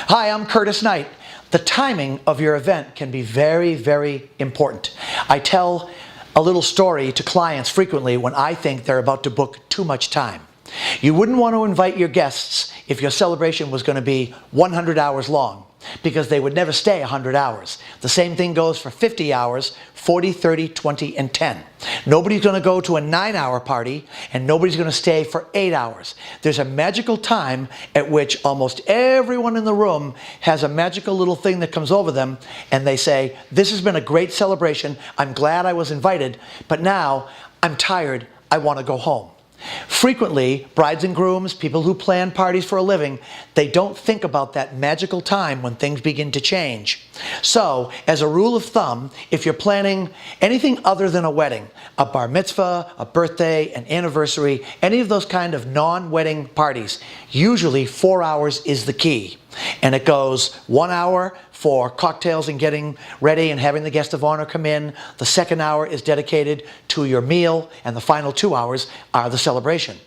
Hi, I'm Curtis Knight. The timing of your event can be very, very important. I tell a little story to clients frequently when I think they're about to book too much time. You wouldn't want to invite your guests if your celebration was going to be 100 hours long, because they would never stay 100 hours. The same thing goes for 50 hours, 40, 30, 20, and 10. Nobody's going to go to a 9-hour party, and nobody's going to stay for 8 hours. There's a magical time at which almost everyone in the room has a magical little thing that comes over them, and they say, "This has been a great celebration. I'm glad I was invited, but now I'm tired. I want to go home." Frequently, brides and grooms, people who plan parties for a living, they don't think about that magical time when things begin to change. So, as a rule of thumb, if you're planning anything other than a wedding, a bar mitzvah, a birthday, an anniversary, any of those kind of non-wedding parties, usually 4 hours is the key. And it goes 1 hour for cocktails and getting ready and having the guest of honor come in. The second hour is dedicated to your meal, and the final 2 hours are the celebration.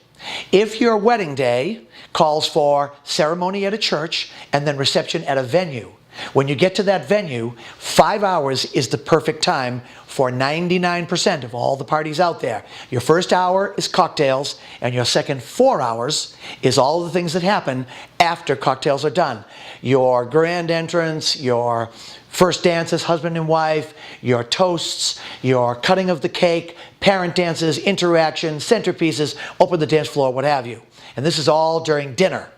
If your wedding day calls for ceremony at a church and then reception at a venue, when you get to that venue, 5 hours is the perfect time for 99% of all the parties out there. Your first hour is cocktails, and your second 4 hours is all the things that happen after cocktails are done. Your grand entrance, your first dances, husband and wife, your toasts, your cutting of the cake, parent dances, interaction, centerpieces, open the dance floor, what have you. And this is all during dinner.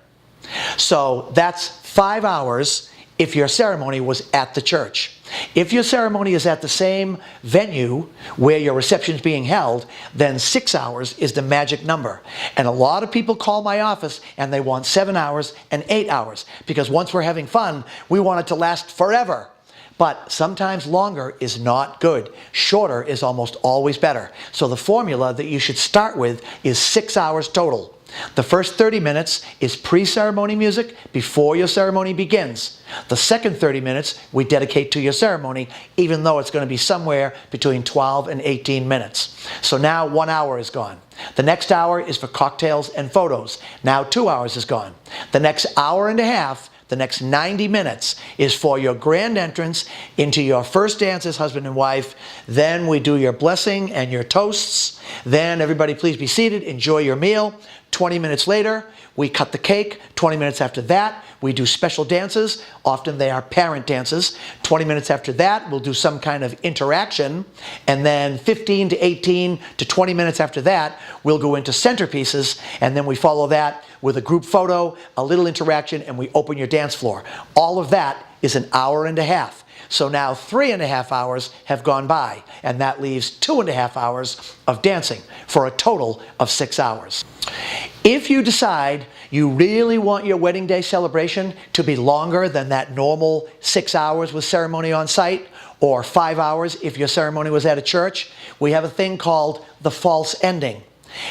So that's 5 hours if your ceremony was at the church. If your ceremony is at the same venue where your reception is being held, then 6 hours is the magic number. And a lot of people call my office and they want 7 hours and 8 hours, because once we're having fun, we want it to last forever. But sometimes longer is not good. Shorter is almost always better. So the formula that you should start with is 6 hours total. The first 30 minutes is pre-ceremony music before your ceremony begins. The second 30 minutes we dedicate to your ceremony, even though it's going to be somewhere between 12 and 18 minutes. So now 1 hour is gone. The next hour is for cocktails and photos. Now 2 hours is gone. The next hour and a half, the next 90 minutes, is for your grand entrance into your first dance as husband and wife. Then we do your blessing and your toasts. Then everybody please be seated, enjoy your meal. 20 minutes later, we cut the cake. 20 minutes after that, we do special dances. Often they are parent dances. 20 minutes after that, we'll do some kind of interaction. And then 15 to 18 to 20 minutes after that, we'll go into centerpieces. And then we follow that with a group photo, a little interaction, and we open your dance floor. All of that is an hour and a half. So now 3.5 hours have gone by, and that leaves 2.5 hours of dancing for a total of 6 hours. If you decide you really want your wedding day celebration to be longer than that normal 6 hours with ceremony on site, or 5 hours if your ceremony was at a church, we have a thing called the false ending.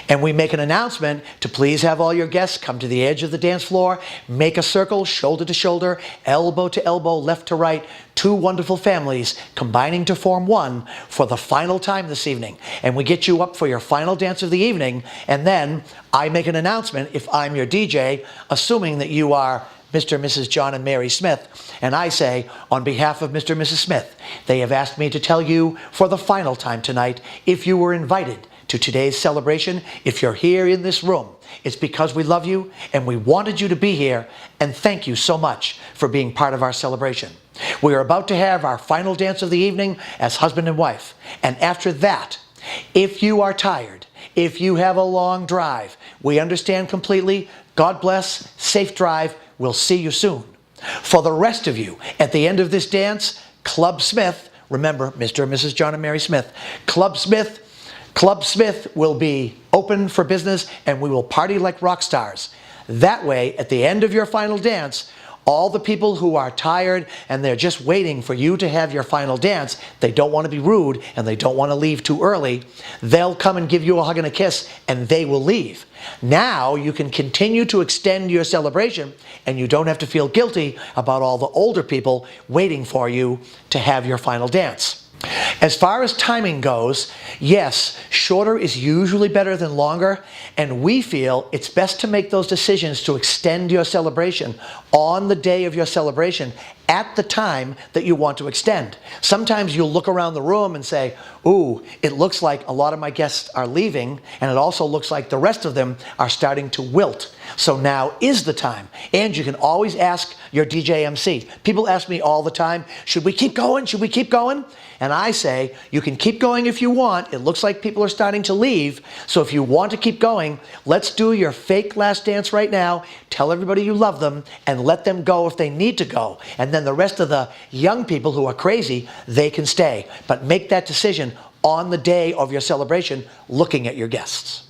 And we make an announcement to please have all your guests come to the edge of the dance floor, make a circle, shoulder to shoulder, elbow to elbow, left to right, two wonderful families combining to form one for the final time this evening. And we get you up for your final dance of the evening, and then I make an announcement if I'm your DJ, assuming that you are Mr. and Mrs. John and Mary Smith, and I say, on behalf of Mr. and Mrs. Smith, they have asked me to tell you for the final time tonight, if you were invited to today's celebration, if you're here in this room, it's because we love you and we wanted you to be here, and thank you so much for being part of our celebration. We are about to have our final dance of the evening as husband and wife, and after that, if you are tired, if you have a long drive, we understand completely. God bless, safe drive, we'll see you soon. For the rest of you, at the end of this dance, Club Smith, remember Mr. and Mrs. John and Mary Smith, Club Smith will be open for business, and we will party like rock stars. That way, at the end of your final dance, all the people who are tired and they're just waiting for you to have your final dance, they don't want to be rude and they don't want to leave too early, they'll come and give you a hug and a kiss, and they will leave. Now you can continue to extend your celebration, and you don't have to feel guilty about all the older people waiting for you to have your final dance. As far as timing goes, yes, shorter is usually better than longer, and we feel it's best to make those decisions to extend your celebration on the day of your celebration at the time that you want to extend. Sometimes you'll look around the room and say, ooh, it looks like a lot of my guests are leaving, and it also looks like the rest of them are starting to wilt. So now is the time. And you can always ask your DJ MC. People ask me all the time, should we keep going? Should we keep going? And I say, you can keep going if you want. It looks like people are starting to leave. So if you want to keep going, let's do your fake last dance right now. Tell everybody you love them and let them go if they need to go. And then the rest of the young people who are crazy, they can stay. But make that decision on the day of your celebration, looking at your guests.